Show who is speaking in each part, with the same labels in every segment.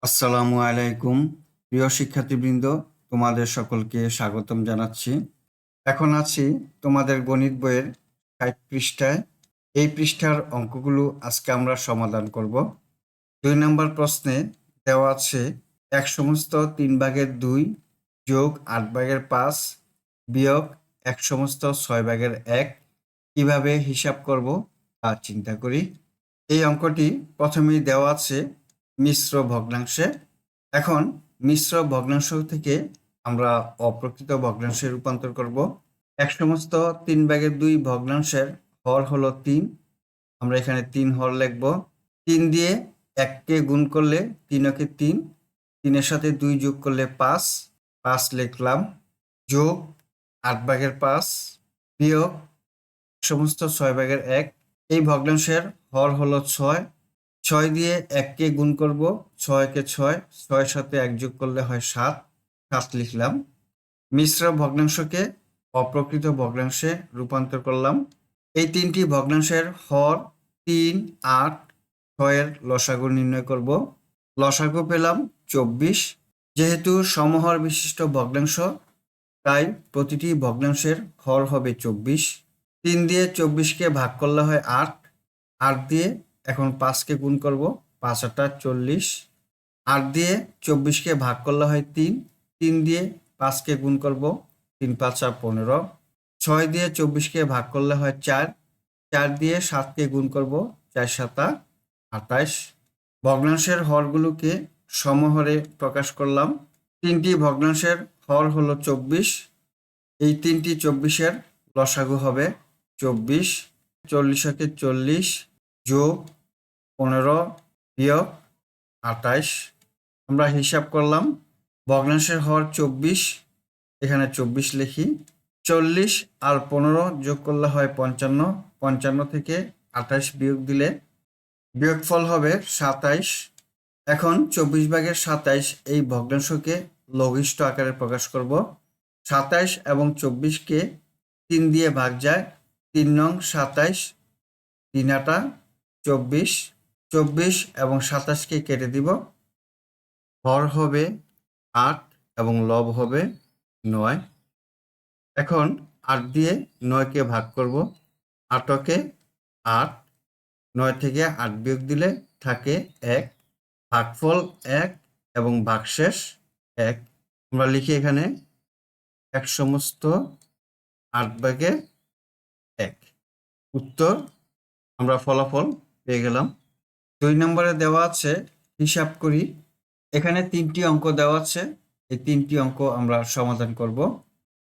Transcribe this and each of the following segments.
Speaker 1: আসসালামু আলাইকুম প্রিয় শিক্ষার্থীবৃন্দ, তোমাদের সকলকে স্বাগতম জানাচ্ছি। এখন আছি তোমাদের গণিত বইয়ের ৬০ পৃষ্ঠায়। এই পৃষ্ঠার অঙ্কগুলো আজকে আমরা সমাধান করব। ২ নম্বর প্রশ্নে দেওয়া আছে ১/৩ যোগ ৮/৫ বিয়োগ ১/৬/১ কিভাবে হিসাব করব তা চিন্তা করি। এই অঙ্কটি প্রথমেই দেওয়া আছে মিশ্র ভগ্নাংশে। এখন মিশ্র ভগ্নাংশ থেকে আমরা অপ্রকৃত ভগ্নাংশে রূপান্তর করব। ১/৩ ভগ্নাংশের হর হলো ৩। আমরা এখানে ৩ হর লিখব। ৩ দিয়ে ১কে গুণ করলে ৩ ৩, ৩-এর সাথে ২ যোগ করলে ৫, ৫ লিখলাম, যোগ ৮/৫ বিয়োগ ১/৬/১। এই ভগ্নাংশের হর হলো ৬। ৬ দিয়ে ১কে গুণ করব, ৬ ৬, ৬-এর সাথে ১ যোগ করলে হয় ৭, ৭ লিখলাম। মিশ্র ভগ্নাংশকে অপ্রকৃত ভগ্নাংশে রূপান্তর করলাম। এই তিনটি ভগ্নাংশের হর ৩, ৮, ৬-এর লসাগু নির্ণয় করব। লসাগু পেলাম ২৪। যেহেতু সমহর বিশিষ্ট ভগ্নাংশ, তাই প্রতিটি ভগ্নাংশের হর হবে ২৪। ৩ দিয়ে ২৪কে ভাগ করলে হয় ৮, ৮ দিয়ে এখন ৫কে গুণ করব, ৫-৮ = ৪০। ৮ দিয়ে ২৪কে ভাগ করলে হয় ৩, ৩ দিয়ে ৫কে গুণ করব, ৩-৫ = ১৫। ৬ দিয়ে ২৪কে ভাগ করলে হয় ৪, ৪ দিয়ে ৭কে গুণ করব, ৪-৭ = ২৮। ভগ্নাংশের হরগুলোকে সমহরে প্রকাশ করলাম। তিনটি ভগ্নাংশের হর হলো ২৪। এই তিনটি ২৪-এর লসাগু হবে ২৪। ৪০-কে ৪০ যোগ ১৫ বিয়োগ ২৮। আমরা হিসাব করলাম। ভগ্নাংশের হর ২৪, এখানে ২৪ লিখি। ৪০ আর ১৫ যোগ করলে হয় ৫৫। ৫৫ থেকে ২৮ বিয়োগ দিলে বিয়োগফল হবে ২৭। এখন ২৪/২৭ এই ভগ্নাংশকে লঘিষ্ঠ আকারে প্রকাশ করব। ২৭ এবং ২৪কে ৩ দিয়ে ভাগ যায়, ৩ নং ২৭, ৩-৮ = ২৪। ২৪ এবং ২৭কে কেটে দিব। হর হবে ৮ এবং লব হবে ৯। এখন ৮ দিয়ে ৯কে ভাগ করব। ৮কে ৮, ৯ থেকে ৮ বিয়োগ দিলে থাকে ১। ভাগফল ১ এবং ভাগশেষ ১। আমরা লিখি এখানে ১/৮/১। উত্তর আমরা ফলাফল পেয়ে গেলাম। ২ নম্বরে দেওয়া আছে হিসাব করি। এখানে ৩টি অঙ্ক দেওয়া আছে। এই ৩টি অঙ্ক আমরা সমাধান করব।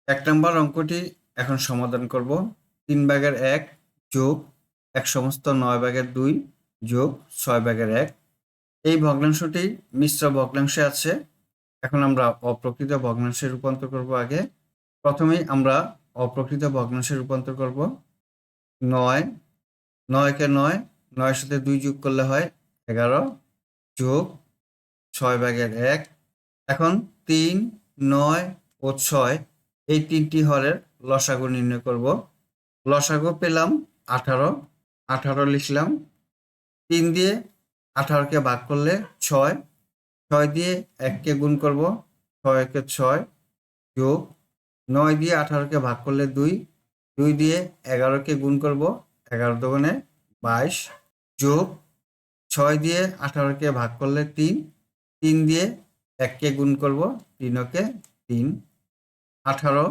Speaker 1: ১ নম্বর অঙ্কটি এখন সমাধান করব। ৩/১ যোগ ১/৯/২ যোগ ৬/১। এই ভগ্নাংশটি মিশ্র ভগ্নাংশে আছে। এখন আমরা অপ্রকৃত ভগ্নাংশে রূপান্তর করব। আগে প্রথমেই আমরা অপ্রকৃত ভগ্নাংশে রূপান্তর করব। ৯, ৯-কে ৯, ৯-এর সাথে ২ যোগ করলে হয় ১১ যোগ ৬/১। এখন ৩, ৯ ও ৬ এই তিনটি হরের লসাগু নির্ণয় করব। লসাগু পেলাম ১৮, ১৮ লিখলাম। ৩ দিয়ে ১৮কে ভাগ করলে ৬, ৬ দিয়ে ১কে গুণ করব, ৬-একে ৬ যোগ ৯ দিয়ে ১৮কে ভাগ করলে ২, ২ দিয়ে ১১কে গুণ করব, ১১-২ = ২২ যোগ ৬ দিয়ে ১৮কে ভাগ করলে ৩, ৩ দিয়ে ১কে গুণ করব, ৩-কে ৩, ১৮।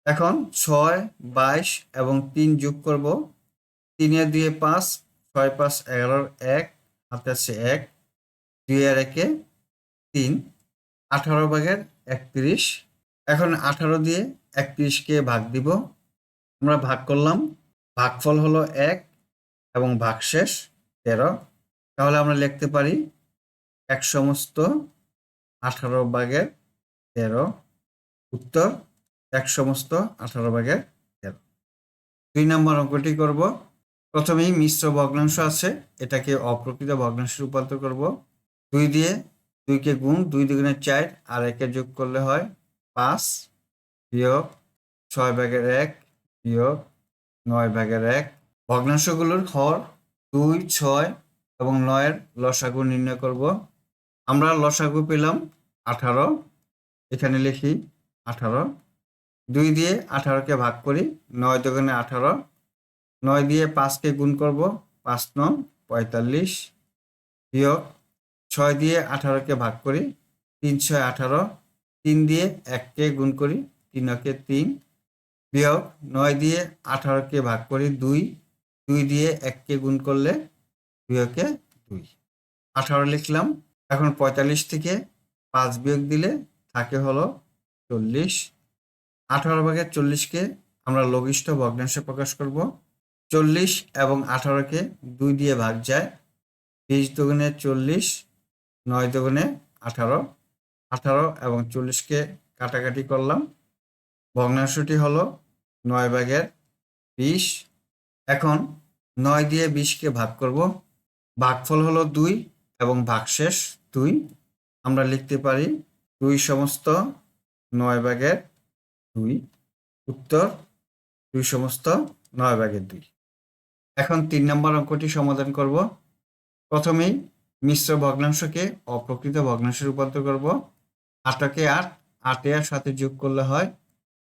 Speaker 1: এখন ৬, ২২ এবং ৩ যোগ করব। ৩ দিয়ে ৫, ৬-৫ = ১১, ১ হাতে আছে ১, ২ আর ১-এ ৩, ১৮/৩১। এখন ১৮ দিয়ে ৩১কে ভাগ দিব। আমরা ভাগ করলাম। ভাগফল হলো ১ এবং ভাগশেষ ১৩। তাহলে আমরা লিখতে পারি ১/18/১৩। উত্তর ১/18/১৩। ২ নম্বর অঙ্কটি করব। প্রথমেই মিশ্র ভগ্নাংশ আছে, এটাকে অপ্রকৃত ভগ্নাংশে রূপান্তর করব। ২ দিয়ে ২কে গুণ, ২ দুগুণে ৪ আর ১-এ যোগ করলে হয় ৫ বিয়োগ ৬/১ বিয়োগ ৯/১। ভগ্নাংশগুলোর হর ২, ৬ এবং ৯-এর লসাগু নির্ণয় করব। আমরা লসাগু পেলাম 18, এখানে লিখি 18। 2 দিয়ে 18কে ভাগ করি, 9 দুগুণে 18। 9 দিয়ে 5কে গুণ করব, 5 9 45, বিয়োগ 6 দিয়ে 18কে ভাগ করি, 3 6 18। 3 দিয়ে 1কে গুণ করি, 3 1 3, বিয়োগ 9 দিয়ে 18কে ভাগ করি 2, 2 দিয়ে 1কে গুণ করলে 2 একে 2, 18 লিখলাম। এখন 45 থেকে 5 বিয়োগ দিলে থাকে হলো 40। 18 ভাগের 40কে আমরা লঘিষ্ঠ ভগ্নাংশে প্রকাশ করব। 40 এবং 18কে 2 দিয়ে ভাগ যায়, 20 দুগুণে 40, 9 দুগুণে 18। 18 এবং 40কে কাটাকাটি করলাম, ভগ্নাংশটি হলো 9 ভাগের 20। এখন 9 দিয়ে 20কে ভাগ করব, ভাগফল হলো 2 এবং ভাগশেষ 2। আমরা লিখতে পারি 2 সমস্ত 9 ভাগের 2। উত্তর 2 সমস্ত 9 ভাগের 2। এখন 3 নম্বর অঙ্কটি সমাধান করব। প্রথমেই মিশ্র ভগ্নাংশকে অপ্রকৃত ভগ্নাংশে রূপান্তর করব। 8কে 8, 8 এর সাথে যোগ করলে হয়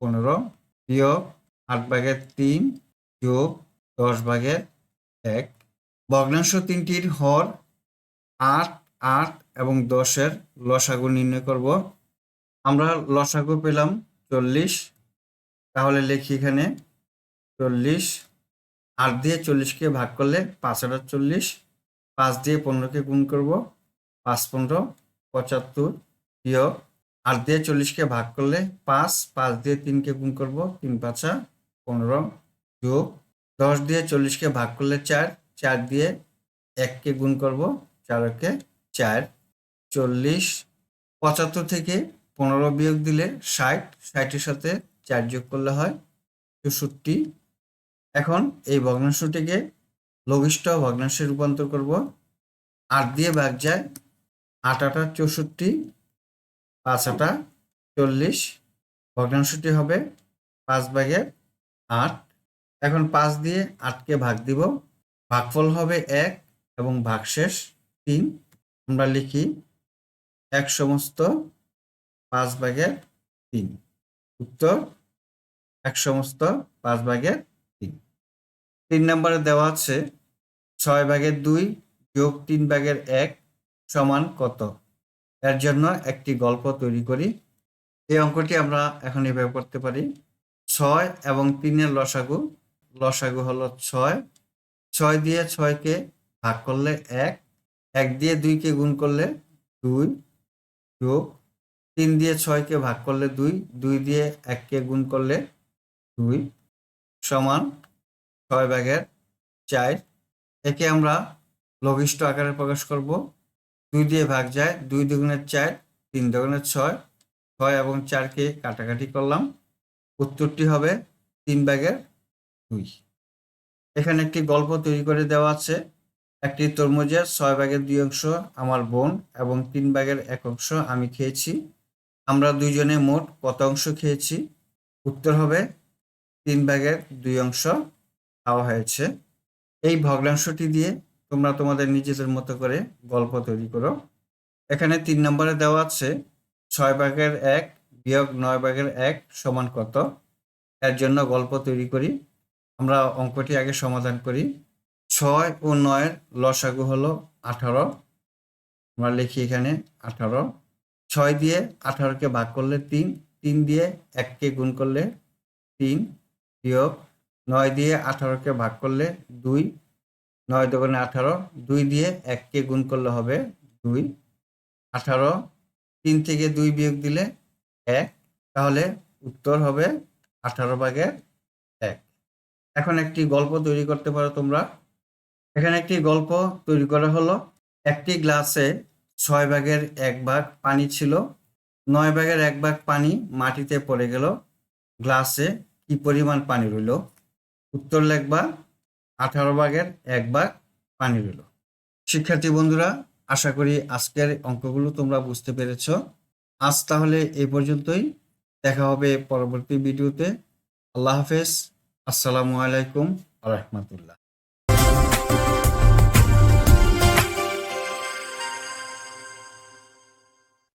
Speaker 1: 15, বিয়োগ 8 ভাগের 3 যোগ 10 ভাগের 1। ভগ্নাংশ তিনটির হর 8, 8 এবং 10 এর লসাগু নির্ণয় করব। আমরা লসাগু পেলাম 40, তাহলে লিখি এখানে 40। 8 দিয়ে 40কে ভাগ করলে 5 8 40, 5 দিয়ে 15কে গুণ করব, 5 15 75, বিয়োগ 8 দিয়ে 40কে ভাগ করলে 5, 5 দিয়ে 3কে গুণ করব, 3 5 15, যোগ 10 দিয়ে 40কে ভাগ করলে 4, 4 দিয়ে 1কে গুণ করব, 4 একে 4, 40। 75 থেকে 15 বিয়োগ দিলে 60, 60 এর সাথে 4 যোগ করলে হয় 64। এখন এই ভগ্নাংশটিকে লঘিষ্ঠ ভগ্নাংশে রূপান্তর করব। 8 দিয়ে ভাগ যায়, 8 8 64, 5 8 40, ভগ্নাংশটি হবে 5 ভাগের 8। এখন 5 দিয়ে 8কে ভাগ দিব, ভাগফল হবে 1 এবং ভাগশেষ 3। আমরা লিখি 1 সমস্ত 5 ভাগের 3। উত্তর 1 সমস্ত 5 ভাগের 3। 3 নম্বরে দেওয়া আছে 6 ভাগের 2 যোগ 3 ভাগের 1 সমান কত? এর জন্য একটি গল্প তৈরি করি। এই অঙ্কটি আমরা এখন এভাবে করতে পারি। 6 এবং 3 এর লসাগু, লসাগু হলো 6। 6 দিয়ে 6কে ভাগ করলে 1, 1 দিয়ে 2কে গুণ করলে 2, যোগ 3 দিয়ে 6কে ভাগ করলে 2, 2 দিয়ে 1কে গুণ করলে 2, সমান 6 ভাগের 4। একে আমরা লঘিষ্ঠ আকারে প্রকাশ করব। 2 দিয়ে ভাগ যায়, 2 দুগুণে 4, 3 দুগুণে 6, 6 এবং 4কে কাটাকাটি করলাম, উত্তরটি হবে 3 ভাগের 2। এখানে একটি গল্প তৈরি করে দেওয়া আছে। একটি তরমুজের 6 ভাগের 2 অংশ আমার বোন এবং 3 ভাগের 1 অংশ আমি খেয়েছি। আমরা দুইজনে মোট কত অংশ খেয়েছি? উত্তর হবে 3 ভাগের 2 অংশ খাওয়া হয়েছে। এই ভগ্নাংশটি দিয়ে তোমরা তোমাদের নিজেদের মতো করে গল্প তৈরি করো। এখানে 3 নম্বরে দেওয়া আছে 6 ভাগের 1 বিয়োগ 9 ভাগের 1 সমান কত? এর জন্য গল্প তৈরি করি। আমরা অঙ্কটি আগে সমাধান করি। 6 ও 9 এর লসাগু হলো 18। আমরা লিখি এখানে 18। 6 দিয়ে 18কে ভাগ করলে 3, 3 দিয়ে 1কে গুণ করলে 3, বিয়োগ 9 দিয়ে 18কে ভাগ করলে 2, 9 দুগুণে 18, 2 দিয়ে 1কে গুণ করলে হবে 2, 18। 3 থেকে 2 বিয়োগ দিলে 1, তাহলে উত্তর হবে 18 ভাগের 1। এখন একটি গল্প তৈরি করতে পারো তোমরা। এখানে একটি গল্প তৈরি করা হলো। একটি গ্লাসে 6 ভাগের 1 ভাগ পানি ছিল। 9 ভাগের 1 ভাগ পানি মাটিতে পড়ে গেল। গ্লাসে কি পরিমাণ পানি রইল? উত্তর লিখবা 18 ভাগের 1 ভাগ পানি রইল। শিক্ষার্থী বন্ধুরা, আশা করি আজকের অঙ্কগুলো তোমরা বুঝতে পেরেছ। আজ তাহলে এই পর্যন্তই। দেখা হবে পরবর্তী ভিডিওতে। আল্লাহ হাফেজ। আসসালামু আলাইকুম ওয়া রাহমাতুল্লাহ।